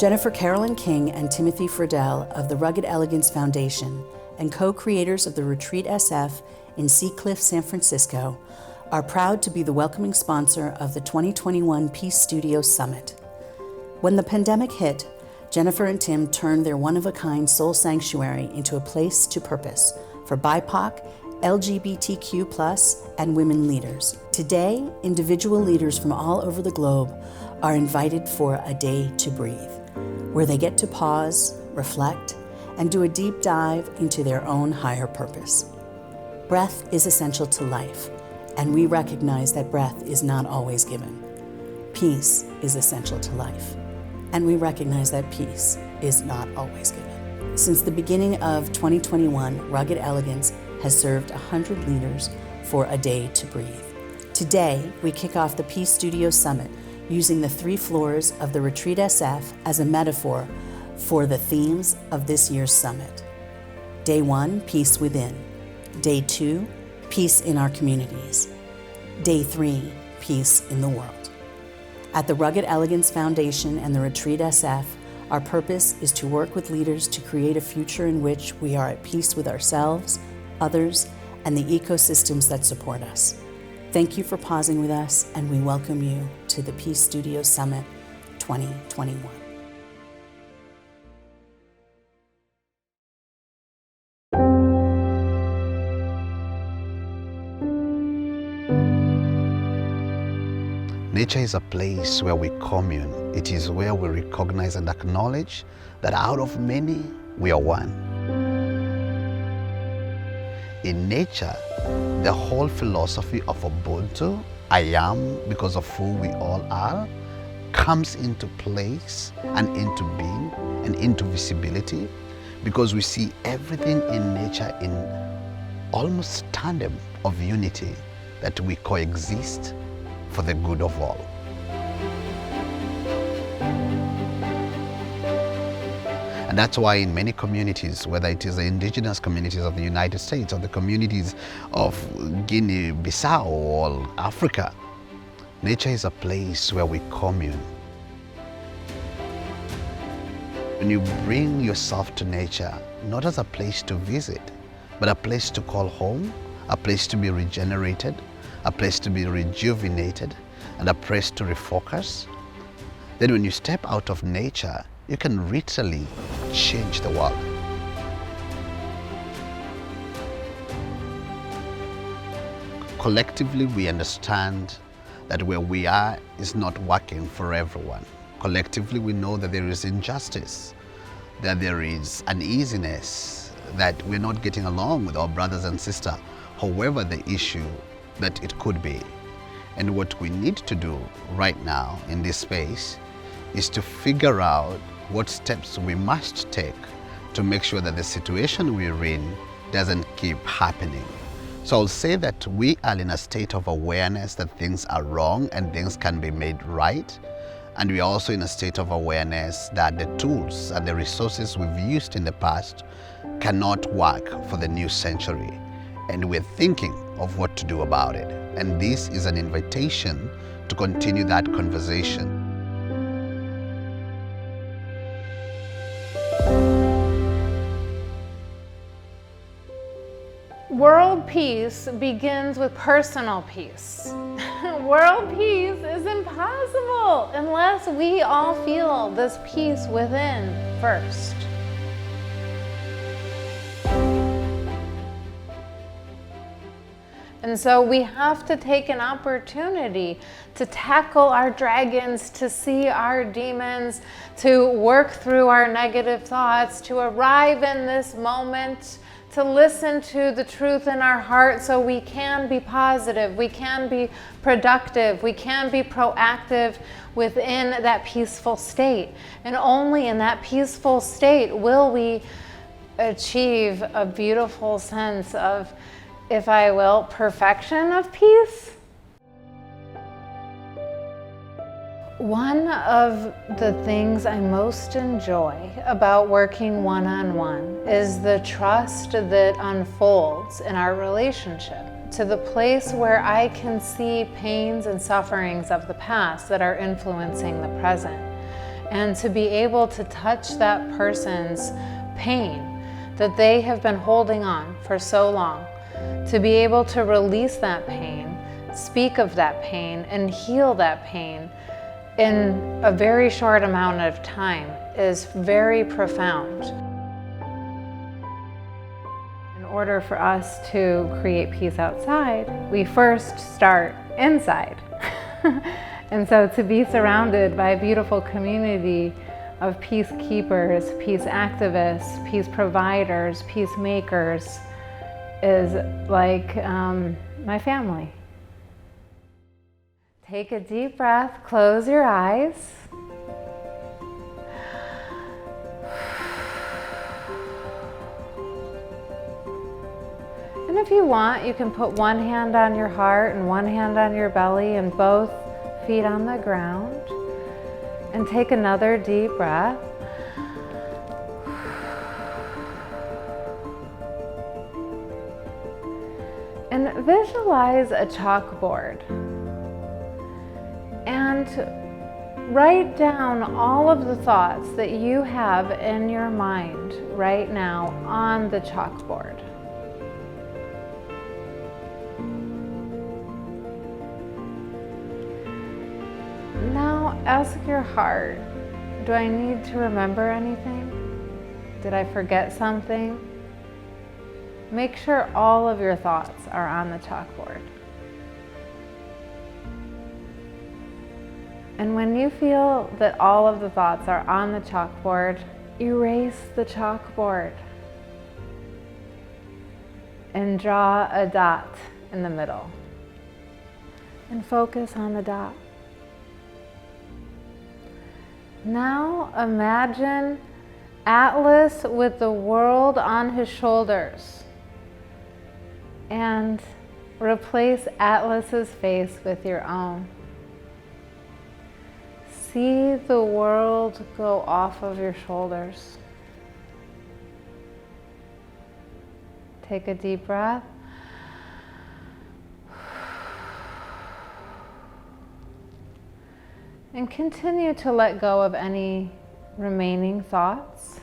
Jennifer Carolyn King and Timothy Fredel of the Rugged Elegance Foundation and co-creators of the Retreat SF in Seacliff, San Francisco, are proud to be the welcoming sponsor of the 2021 Peace Studio Summit. When the pandemic hit, Jennifer and Tim turned their one-of-a-kind soul sanctuary into a place to purpose for BIPOC, LGBTQ+, and women leaders. Today, individual leaders from all over the globe are invited for a day to breathe, where they get to pause, reflect, and do a deep dive into their own higher purpose. Breath is essential to life, and we recognize that breath is not always given. Peace is essential to life, and we recognize that peace is not always given. Since the beginning of 2021, Rugged Elegance has served 100 leaders for a day to breathe. Today, we kick off the Peace Studio Summit using the 3 floors of the Retreat SF as a metaphor for the themes of this year's summit. Day 1, peace within. Day 2, peace in our communities. Day 3, peace in the world. At the Rugged Elegance Foundation and the Retreat SF, our purpose is to work with leaders to create a future in which we are at peace with ourselves, others, and the ecosystems that support us. Thank you for pausing with us, and we welcome you to the Peace Studio Summit 2021. Nature is a place where we commune. It is where we recognize and acknowledge that out of many, we are one. In nature, the whole philosophy of Ubuntu, I am because of who we all are, comes into place and into being and into visibility because we see everything in nature in almost tandem of unity, that we coexist for the good of all. And that's why in many communities, whether it is the indigenous communities of the United States or the communities of Guinea-Bissau or Africa, nature is a place where we commune. When you bring yourself to nature, not as a place to visit, but a place to call home, a place to be regenerated, a place to be rejuvenated, and a place to refocus, then when you step out of nature, you can literally change the world. Collectively, we understand that where we are is not working for everyone. Collectively, we know that there is injustice, that there is uneasiness, that we're not getting along with our brothers and sisters, however the issue that it could be. And what we need to do right now in this space is to figure out what steps we must take to make sure that the situation we're in doesn't keep happening. So I'll say that we are in a state of awareness that things are wrong and things can be made right. And we're also in a state of awareness that the tools and the resources we've used in the past cannot work for the new century. And we're thinking of what to do about it. And this is an invitation to continue that conversation. World peace begins with personal peace. World peace is impossible unless we all feel this peace within first. And so we have to take an opportunity to tackle our dragons, to see our demons, to work through our negative thoughts, to arrive in this moment, to listen to the truth in our heart so we can be positive, we can be productive, we can be proactive within that peaceful state. And only in that peaceful state will we achieve a beautiful sense of, if I will, perfection of peace. One of the things I most enjoy about working one-on-one is the trust that unfolds in our relationship, to the place where I can see pains and sufferings of the past that are influencing the present. and to be able to touch that person's pain that they have been holding on for so long, to be able to release that pain, speak of that pain, and heal that pain in a very short amount of time is very profound. In order for us to create peace outside, we first start inside. And so to be surrounded by a beautiful community of peacekeepers, peace activists, peace providers, peacemakers is like my family. Take a deep breath, close your eyes. And if you want, you can put one hand on your heart and one hand on your belly and both feet on the ground. And take another deep breath. And visualize a chalkboard. And write down all of the thoughts that you have in your mind right now on the chalkboard. Now ask your heart, do I need to remember anything? Did I forget something? Make sure all of your thoughts are on the chalkboard. And when you feel that all of the thoughts are on the chalkboard, erase the chalkboard and draw a dot in the middle. And focus on the dot. Now imagine Atlas with the world on his shoulders, and replace Atlas's face with your own. See the world go off of your shoulders. Take a deep breath. And continue to let go of any remaining thoughts,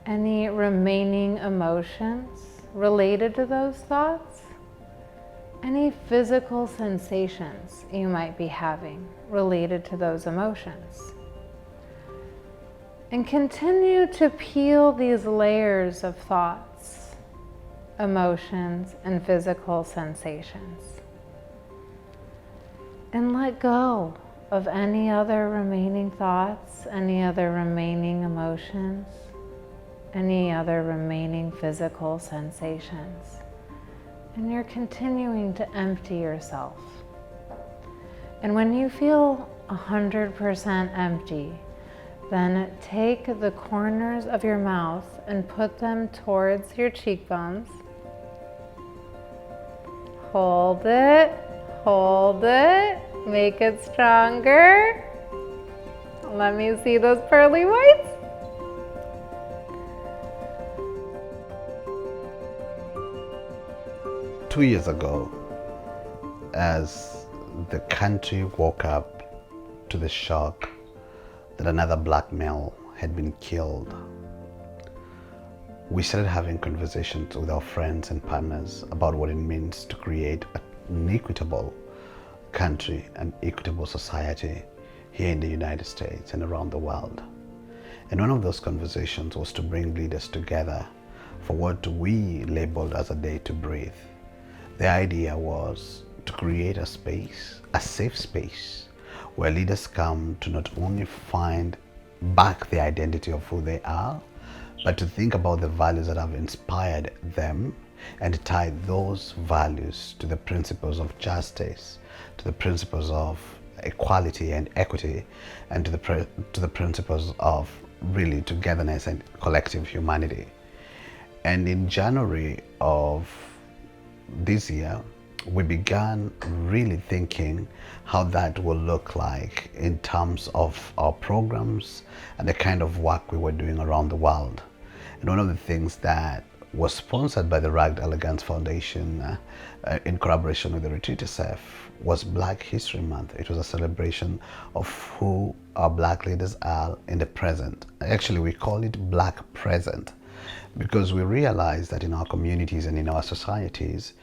any remaining emotions related to those thoughts, any physical sensations you might be having related to those emotions. And continue to peel these layers of thoughts, emotions, and physical sensations. And let go of any other remaining thoughts, any other remaining emotions, any other remaining physical sensations. And you're continuing to empty yourself. And when you feel 100% empty, then take the corners of your mouth and put them towards your cheekbones. Hold it, hold it. Make it stronger. Let me see those pearly whites. Two years ago, as the country woke up to the shock that another black male had been killed, we started having conversations with our friends and partners about what it means to create an equitable country and equitable society here in the United States and around the world. And one of those conversations was to bring leaders together for what we labeled as a day to breathe. The idea was to create a space, a safe space, where leaders come to not only find back the identity of who they are, but to think about the values that have inspired them and tie those values to the principles of justice, to the principles of equality and equity, and to the principles of really togetherness and collective humanity. And in January of this year, we began really thinking how that will look like in terms of our programs and the kind of work we were doing around the world. And one of the things that was sponsored by the Rugged Elegance Foundation in collaboration with the Retreat SF, was Black History Month. It was a celebration of who our Black leaders are in the present. Actually, we call it Black Present because we realize that in our communities and in our societies,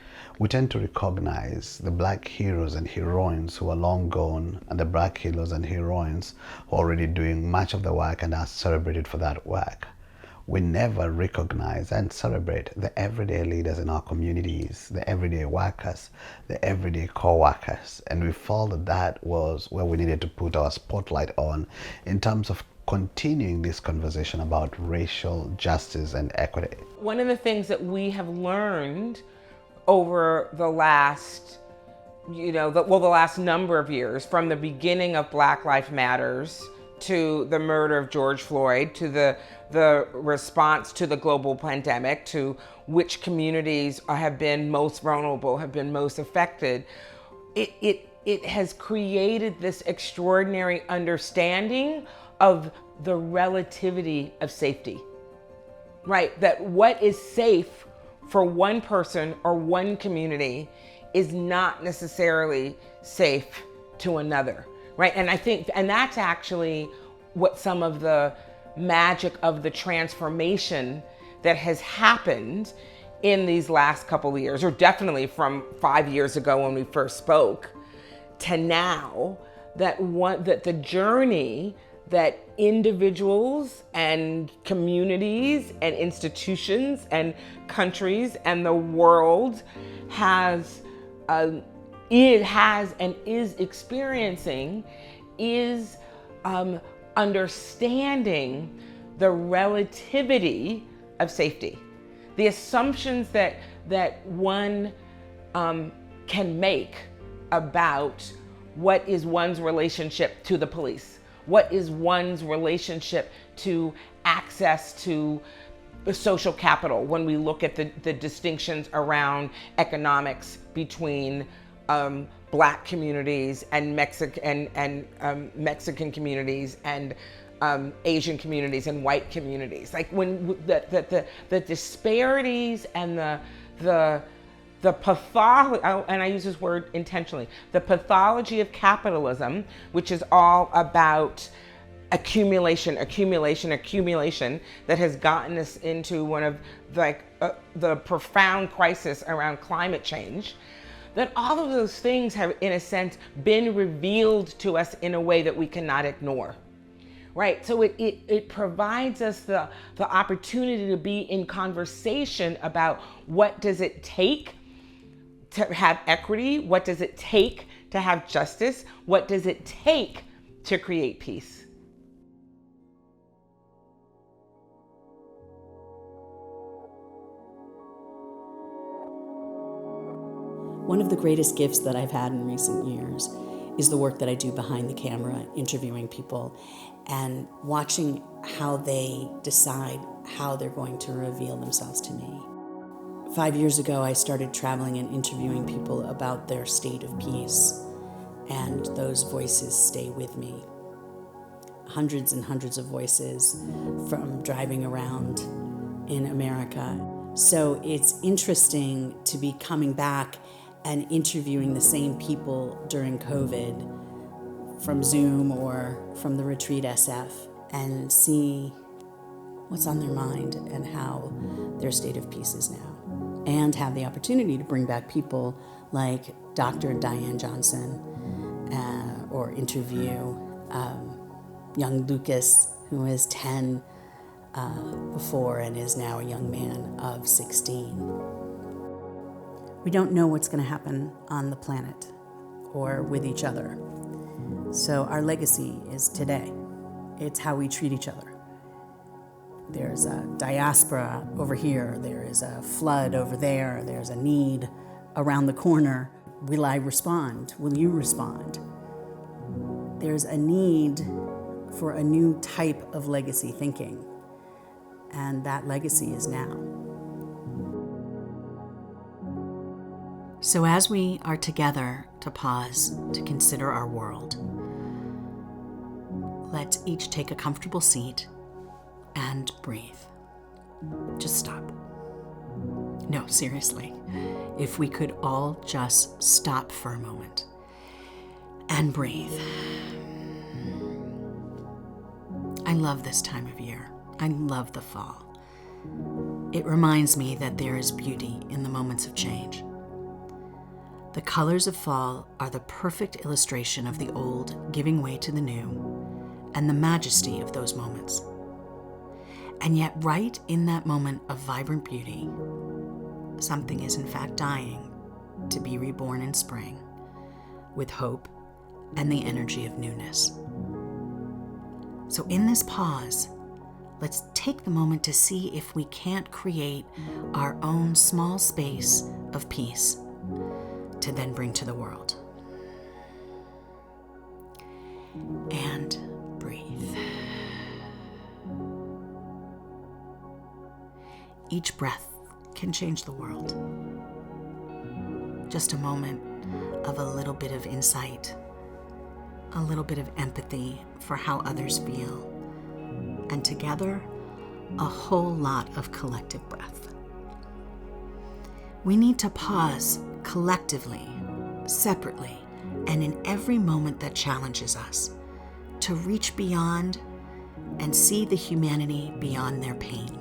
we tend to recognize the Black heroes and heroines who are long gone and the Black heroes and heroines who are already doing much of the work and are celebrated for that work. We never recognize and celebrate the everyday leaders in our communities, the everyday workers, the everyday co-workers. And we felt that that was where we needed to put our spotlight on in terms of continuing this conversation about racial justice and equity. One of the things that we have learned over the last, the last number of years, from the beginning of Black Lives Matters to the murder of George Floyd, to the response to the global pandemic, to which communities have been most vulnerable, have been most affected, it has created this extraordinary understanding of the relativity of safety, right? That what is safe for one person or one community is not necessarily safe to another, right? And I think, and that's actually what some of the magic of the transformation that has happened in these last couple of years, or definitely from 5 years ago when we first spoke to now, that the journey that individuals and communities and institutions and countries and the world has and is experiencing is understanding the relativity of safety, the assumptions that one can make about what is one's relationship to the police, what is one's relationship to access to social capital, when we look at the distinctions around economics between Black communities and Mexican communities and Asian communities and white communities. Like when the disparities and the pathology, and I use this word intentionally, the pathology of capitalism, which is all about accumulation, that has gotten us into one of the profound crisis around climate change, that all of those things have, in a sense, been revealed to us in a way that we cannot ignore. Right, so it provides us the opportunity to be in conversation about what does it take to have equity, what does it take to have justice, what does it take to create peace. One of the greatest gifts that I've had in recent years is the work that I do behind the camera, interviewing people and watching how they decide how they're going to reveal themselves to me. 5 years ago, I started traveling and interviewing people about their state of peace, and those voices stay with me. Hundreds and hundreds of voices from driving around in America. So it's interesting to be coming back and interviewing the same people during COVID from Zoom or from the Retreat SF and see what's on their mind and how their state of peace is now. And have the opportunity to bring back people like Dr. Diane Johnson or interview young Lucas, who was 10 before and is now a young man of 16. We don't know what's going to happen on the planet or with each other. So our legacy is today. It's how we treat each other. There's a diaspora over here. There is a flood over there. There's a need around the corner. Will I respond? Will you respond? There's a need for a new type of legacy thinking. And that legacy is now. So as we are together to pause, to consider our world, let's each take a comfortable seat and breathe. Just stop. No, seriously. If we could all just stop for a moment and breathe. I love this time of year. I love the fall. It reminds me that there is beauty in the moments of change. The colors of fall are the perfect illustration of the old giving way to the new and the majesty of those moments. And yet, right in that moment of vibrant beauty, something is in fact dying to be reborn in spring with hope and the energy of newness. So in this pause, let's take the moment to see if we can't create our own small space of peace to then bring to the world. And breathe. Each breath can change the world. Just a moment of a little bit of insight, a little bit of empathy for how others feel, and together, a whole lot of collective breath. We need to pause collectively, separately, and in every moment that challenges us, to reach beyond and see the humanity beyond their pain.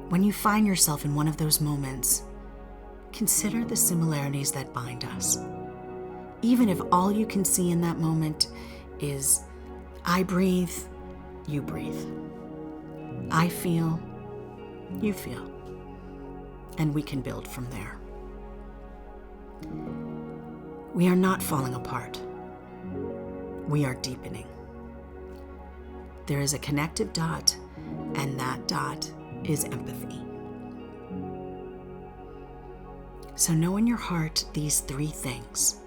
When you find yourself in one of those moments, consider the similarities that bind us. Even if all you can see in that moment is, I breathe, you breathe. I feel, you feel. And we can build from there. We are not falling apart. We are deepening. There is a connective dot, and that dot is empathy. So know in your heart these three things.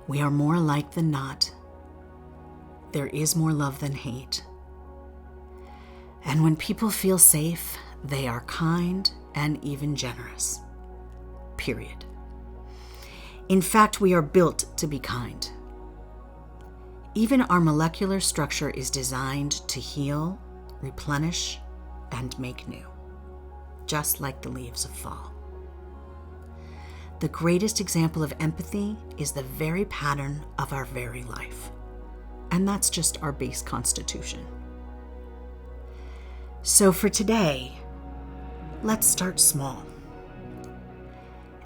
We are more alike than not. There is more love than hate. And when people feel safe, they are kind and even generous. Period. In fact, we are built to be kind. Even our molecular structure is designed to heal, replenish, and make new, just like the leaves of fall. The greatest example of empathy is the very pattern of our very life, and that's just our base constitution. So for today, let's start small.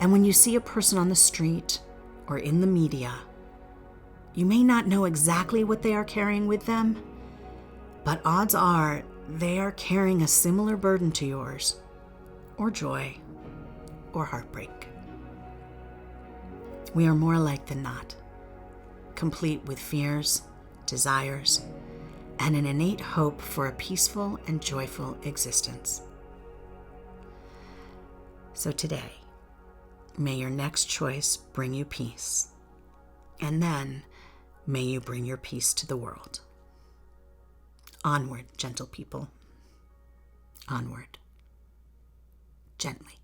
And when you see a person on the street or in the media, you may not know exactly what they are carrying with them, but odds are they are carrying a similar burden to yours, or joy, or heartbreak. We are more alike than not, complete with fears, desires, and an innate hope for a peaceful and joyful existence. So today, may your next choice bring you peace, and then may you bring your peace to the world. Onward, gentle people. Onward. Gently.